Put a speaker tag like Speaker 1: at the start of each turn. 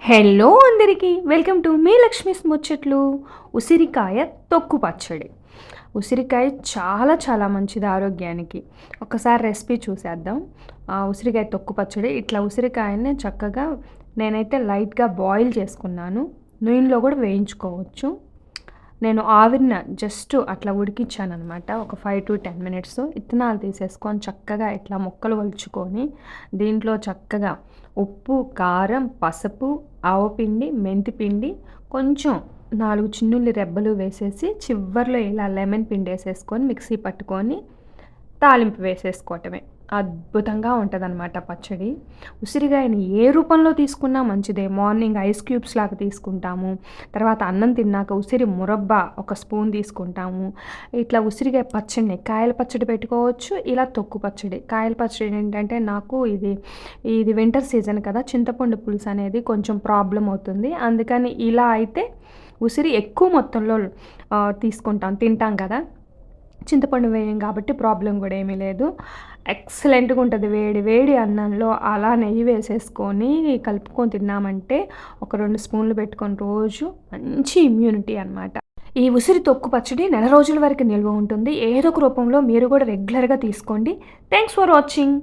Speaker 1: Hello అందరికీ welcome to me Lakshmi's ముచ్చట్లు. ఉసిరికాయ తొక్కు పచ్చడి. ఉసిరికాయ చాలా చాలా మంచిది ఆరోగ్యానికి. ఒకసారి రెసిపీ చూసేద్దాం. ఉసిరికాయ తొక్కు పచ్చడి. ఇట్లా ఉసిరికాయని చక్కగా నేనైతే లైట్గా బాయిల్ చేసుకున్నాను. నూనెలో కూడా వేయించుకోవచ్చు. నేను ఆవిరిన జస్ట్ అట్లా ఉడికించాను అనమాట. ఒక 5 to 10 minutes. ఇత్తనాలు తీసేసుకొని చక్కగా ఇట్లా ముక్కలు ఒలుచుకొని దీంట్లో చక్కగా ఉప్పు, కారం, పసుపు, ఆవపిండి, మెంతిపిండి, కొంచెం 4 చిన్నుల్లి రెబ్బలు వేసేసి చివర్లో ఇలా లెమన్ పిండి వేసేసుకొని మిక్సీ పట్టుకొని తాలింపు వేసేసుకోవటమే. అద్భుతంగా ఉంటుందన్నమాట పచ్చడి. ఉసిరికాయని ఏ రూపంలో తీసుకున్నా మంచిదే. మార్నింగ్ ఐస్ క్యూబ్స్ లాగా తీసుకుంటాము. తర్వాత అన్నం తిన్నాక ఉసిరి మురబ్బా ఒక స్పూన్ తీసుకుంటాము. ఇట్లా ఉసిరికాయ పచ్చడిని కాయల పచ్చడి పెట్టుకోవచ్చు, ఇలా తొక్కు పచ్చడి. కాయల పచ్చడి ఏంటంటే నాకు ఇది వింటర్ సీజన్ కదా, చింతపండు పులుసు అనేది కొంచెం ప్రాబ్లం అవుతుంది. అందుకని ఇలా అయితే ఉసిరి ఎక్కువ మొత్తంలో తింటాం కదా, చింతపండు వేయం కాబట్టి ప్రాబ్లం కూడా ఏమీ లేదు. ఎక్సలెంట్గా ఉంటుంది. వేడి వేడి అన్నంలో అలా నెయ్యి వేసేసుకొని కలుపుకొని తిన్నామంటే ఒక 2 స్పూన్లు పెట్టుకొని రోజు మంచి ఇమ్యూనిటీ అనమాట. ఈ ఉసిరి తొక్కు పచ్చడి నెల రోజుల వరకు నిల్వ ఉంటుంది. ఏదో ఒక రూపంలో మీరు కూడా రెగ్యులర్గా తీసుకోండి. Thanks for watching.